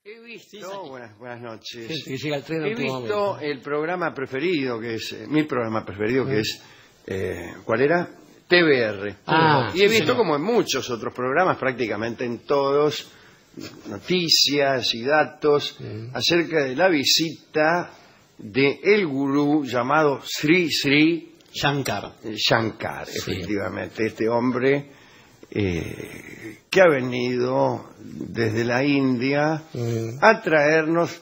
He visto, buenas noches, Sí, que llega el tren he en último visto momento. el programa preferido, que es mi programa preferido, que es, ¿cuál era? TVR. Ah, y he sí, visto, señor. como en muchos otros programas, prácticamente en todos, noticias y datos acerca de la visita de el gurú llamado Sri Sri Shankar. Shankar, Sí. efectivamente, este hombre que ha venido desde la India a traernos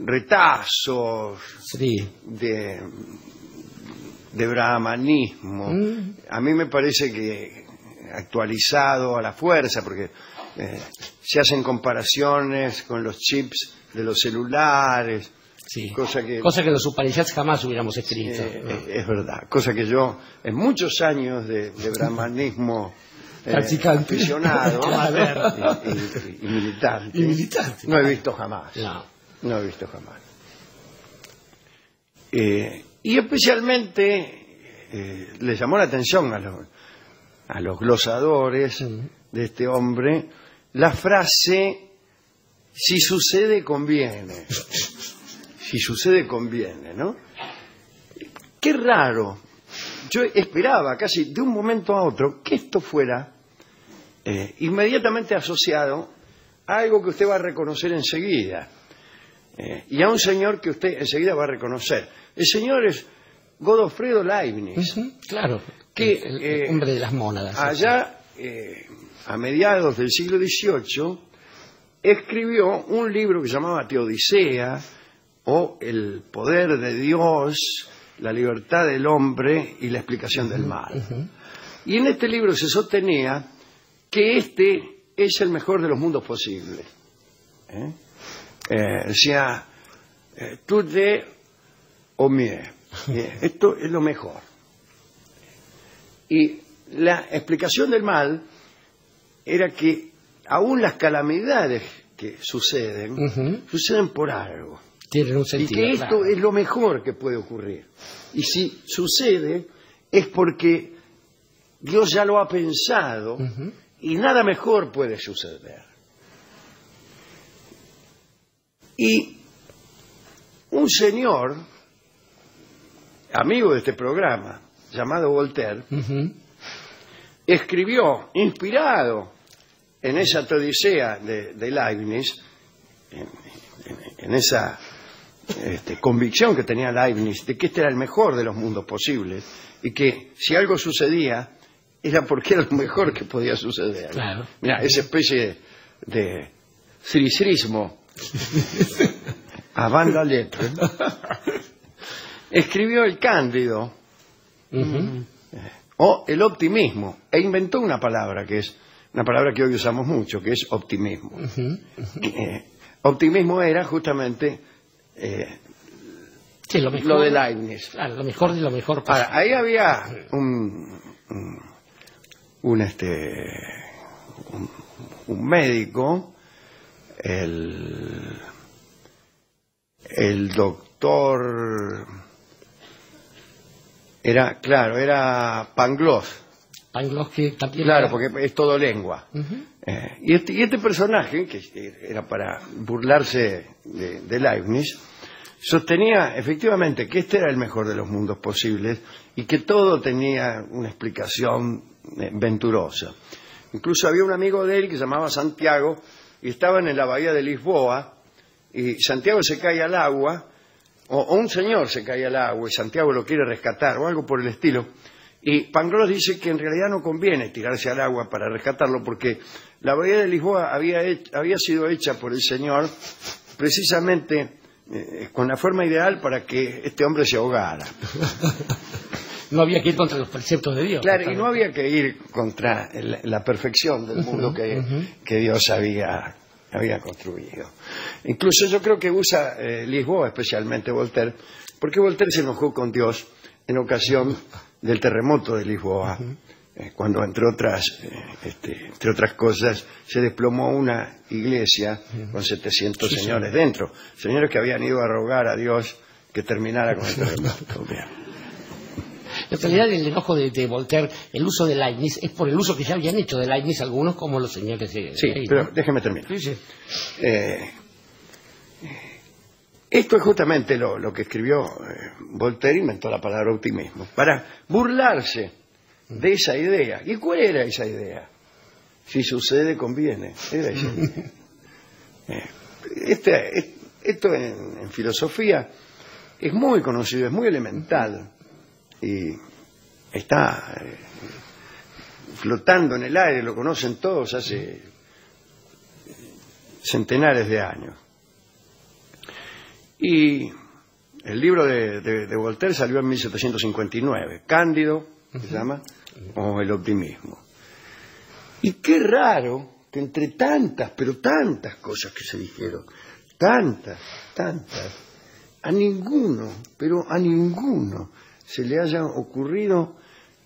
retazos Sí. de brahmanismo. A mí me parece que actualizado a la fuerza, porque se hacen comparaciones con los chips de los celulares, Sí. cosa que los Upanishads jamás hubiéramos escrito. es verdad, cosa que yo en muchos años de brahmanismo Practicante. aficionado A ver. y militante, Y militante. no he visto jamás. No. No he visto jamás. Y especialmente le llamó la atención a los glosadores de este hombre la frase: si sucede, conviene. Si sucede, conviene, ¿no? Qué raro. Yo esperaba casi de un momento a otro que esto fuera inmediatamente asociado a algo que usted va a reconocer enseguida. Y a un señor que usted enseguida va a reconocer. El señor es Godofredo Leibniz, Claro. que el hombre de las mónadas. allá a mediados del siglo XVIII escribió un libro que se llamaba Teodicea, o El poder de Dios, la libertad del hombre y la explicación del mal. Y en este libro se sostenía que este es el mejor de los mundos posibles. Decía, tout est au mieux. Esto es lo mejor. Y la explicación del mal era que aún las calamidades que suceden, suceden por algo. Tienen un Y sentido. que esto claro. es lo mejor que puede ocurrir. Y si sucede es porque Dios ya lo ha pensado y nada mejor puede suceder. Y un señor, amigo de este programa, llamado Voltaire, escribió, inspirado en esa Teodicea de Leibniz, en esa convicción que tenía Leibniz de que este era el mejor de los mundos posibles y que si algo sucedía era porque era lo mejor que podía suceder. Claro. Mira, esa especie de srisrismo a banda letra, escribió el Cándido o el optimismo e inventó una palabra que es una palabra que hoy usamos mucho, que es optimismo. Optimismo era justamente Sí, lo mejor. lo de Leibniz. Claro, lo mejor de lo mejor. Ahora, ahí había un médico, el doctor, era Pangloss. Pangloss, que también. Claro, porque es todo lengua. Y este personaje, que era para burlarse de Leibniz, sostenía efectivamente que este era el mejor de los mundos posibles y que todo tenía una explicación venturosa. Incluso había un amigo de él que se llamaba Santiago y estaban en la bahía de Lisboa y Santiago se cae al agua, o un señor se cae al agua y Santiago lo quiere rescatar o algo por el estilo. Y Pangloss dice que en realidad no conviene tirarse al agua para rescatarlo porque la bahía de Lisboa había sido hecha por el Señor precisamente con la forma ideal para que este hombre se ahogara. No había que ir contra los preceptos de Dios. Claro, y no había que ir contra la perfección del mundo que Dios había construido. Incluso yo creo que usa Lisboa especialmente Voltaire, porque Voltaire se enojó con Dios en ocasión del terremoto de Lisboa, cuando entre otras cosas se desplomó una iglesia con 700 señores dentro, señores que habían ido a rogar a Dios que terminara con el terremoto. En realidad el enojo de Voltaire, el uso de Leibniz, es por el uso que ya habían hecho de Leibniz algunos, como los señores de... Sí, pero déjeme terminar. Sí, sí. Esto es justamente lo que escribió Voltaire, inventó la palabra optimismo, para burlarse de esa idea. ¿Y cuál era esa idea? Si sucede, conviene. Era esa idea. Esto en filosofía es muy conocido, es muy elemental y está flotando en el aire, lo conocen todos hace centenares de años. Y el libro de Voltaire salió en 1759, Cándido, se llama, o El optimismo. Y qué raro que entre tantas, pero tantas cosas que se dijeron, tantas, a ninguno se le haya ocurrido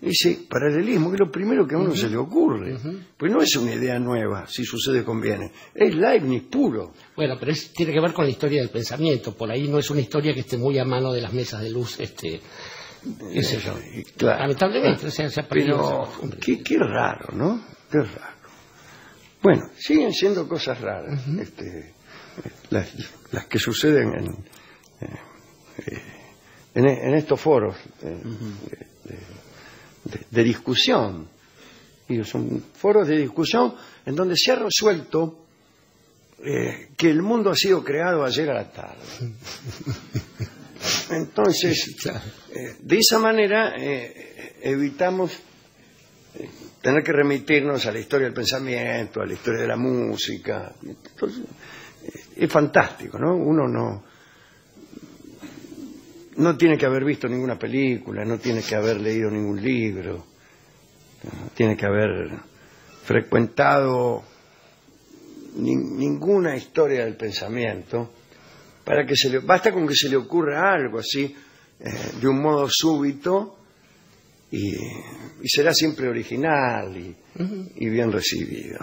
ese paralelismo, que es lo primero que a uno se le ocurre. Pues no es una idea nueva, si sucede conviene. Es Leibniz puro. Bueno, pero tiene que ver con la historia del pensamiento. Por ahí no es una historia que esté muy a mano de las mesas de luz, qué sé yo. Claro. Lamentablemente se ha perdido. Pero qué raro, ¿no? Qué raro. Bueno, siguen siendo cosas raras las que suceden en estos foros de discusión. Y son foros de discusión en donde se ha resuelto que el mundo ha sido creado ayer a la tarde. Entonces, de esa manera evitamos tener que remitirnos a la historia del pensamiento, a la historia de la música. Entonces, es fantástico, ¿no? Uno no tiene que haber visto ninguna película, no tiene que haber leído ningún libro, no tiene que haber frecuentado ninguna historia del pensamiento para que basta con que se le ocurra algo así de un modo súbito y será siempre original y bien recibido.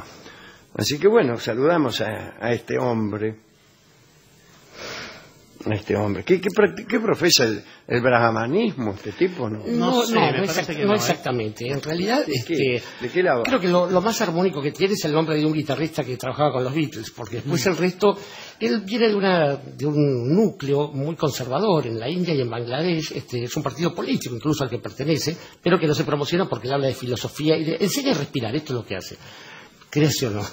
Así que bueno, saludamos a este hombre. ¿Qué profesa el brahmanismo este tipo? No exactamente. En realidad, ¿De qué lado? creo que lo más armónico que tiene es el nombre de un guitarrista que trabajaba con los Beatles, porque después el resto, él viene de un núcleo muy conservador en la India y en Bangladesh. Es un partido político incluso al que pertenece, pero que no se promociona porque él habla de filosofía y enseña a respirar. Esto es lo que hace. ¿Crees o no?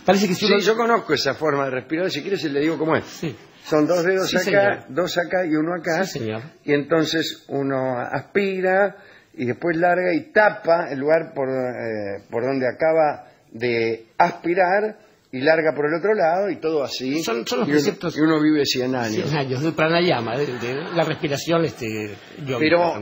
Parece que sí, yo conozco esa forma de respirar. Si quieres le digo cómo es. Sí. Son dos dedos sí, acá, señor. Dos acá y uno acá. Sí, señor. Y entonces uno aspira y después larga y tapa el lugar por donde acaba de aspirar y larga por el otro lado y todo así. Son los preceptos. Y uno vive 100 años. 100 años, del pranayama, de la respiración Pero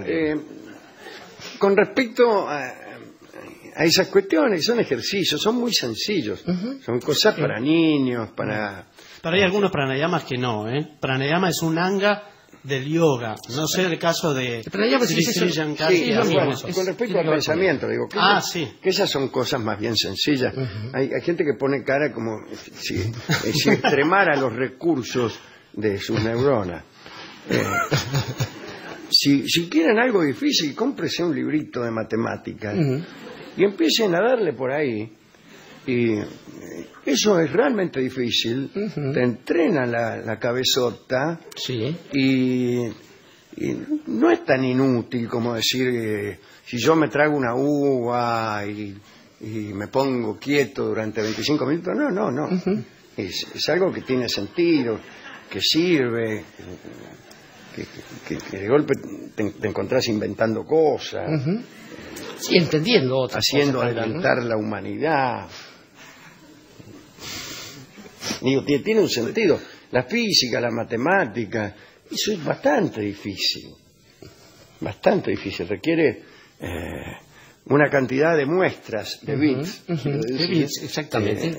con respecto a esas cuestiones, son ejercicios, son muy sencillos. Son cosas para niños, para... Pero hay algunos pranayamas que no, ¿eh? Pranayama es un anga del yoga. No sé el caso de Sri Shankar. Sí, con respecto al pensamiento, digo, que esas son cosas más bien sencillas. Hay gente que pone cara como si extremara los recursos de sus neuronas. Si quieren algo difícil, cómprese un librito de matemáticas y empiecen a darle por ahí. Y eso es realmente difícil. Te entrena la cabezota. Sí. Y no es tan inútil como decir si yo me trago una uva y me pongo quieto durante 25 minutos. No. Es algo que tiene sentido, que sirve, que de golpe te encontrás inventando cosas. Sí, entendiendo otras haciendo cosas, adelantar la humanidad. Digo, tiene un sentido. La física, la matemática, eso es bastante difícil. Bastante difícil. Requiere una cantidad de muestras, de bits. De bits, exactamente.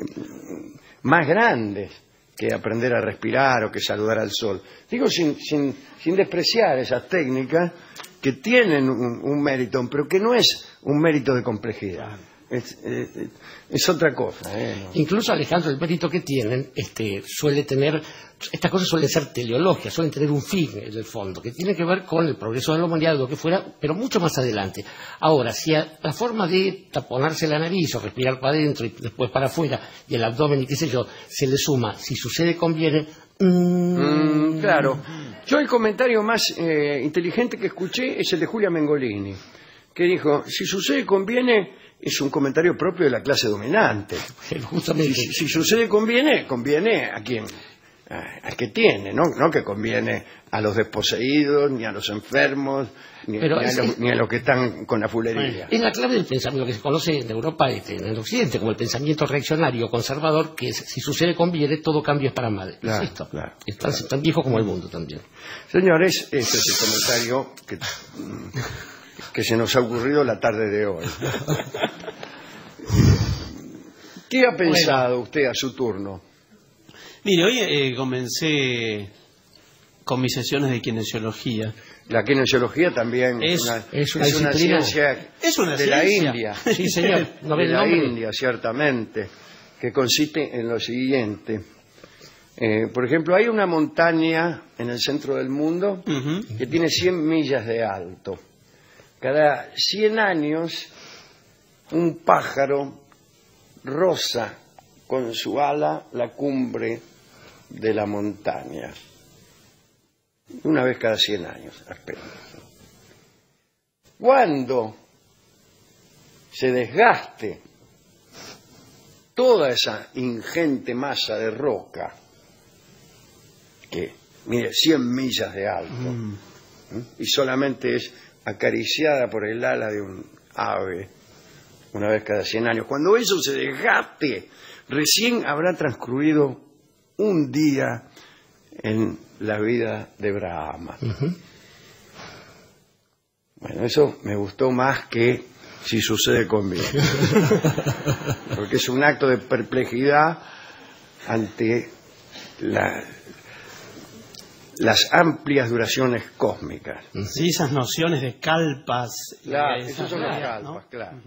Más grandes que aprender a respirar o que saludar al sol. Digo, sin despreciar esas técnicas que tienen un mérito, pero que no es un mérito de complejidad. es otra cosa. ¿No? Incluso, Alejandro, el mérito que tienen suele tener, estas cosas suelen ser teleológicas, suelen tener un fin en el fondo, que tiene que ver con el progreso de la humanidad, lo que fuera, pero mucho más adelante. Ahora, si a la forma de taponarse la nariz o respirar para adentro y después para afuera y el abdomen y qué sé yo, se le suma, si sucede conviene... Claro. Yo el comentario más inteligente que escuché es el de Julia Mengolini, que dijo, si sucede conviene, es un comentario propio de la clase dominante. Justamente. Si sucede conviene, conviene a quien, al que tiene, no que conviene a los desposeídos, ni a los enfermos, ni a los que están con la fulería. Es la clave del pensamiento que se conoce en Europa, en el Occidente, como el pensamiento reaccionario conservador, que es, si sucede conviene, todo cambio es para mal. Claro, ¿Es esto? claro. Es tan viejo como el mundo también. Señores, este es el comentario que se nos ha ocurrido la tarde de hoy. ¿Qué ha pensado usted a su turno? Mire, hoy comencé con mis sesiones de kinesiología. La kinesiología también es una ciencia de la India. Sí, señor. ¿No de la India, ciertamente, que consiste en lo siguiente. Por ejemplo, hay una montaña en el centro del mundo que tiene 100 millas de alto. Cada 100 años, un pájaro roza con su ala la cumbre de la montaña. Una vez cada 100 años, apenas. Cuando se desgaste toda esa ingente masa de roca, que mire, 100 millas de alto, y solamente es acariciada por el ala de un ave una vez cada 100 años, cuando eso se desgaste, recién habrá transcurrido un día en la vida de Brahma. Bueno, eso me gustó más que si sucede conmigo, porque es un acto de perplejidad ante las amplias duraciones cósmicas. Sí, esas nociones de kalpas. Claro, esos son los kalpas, ¿no? Claro.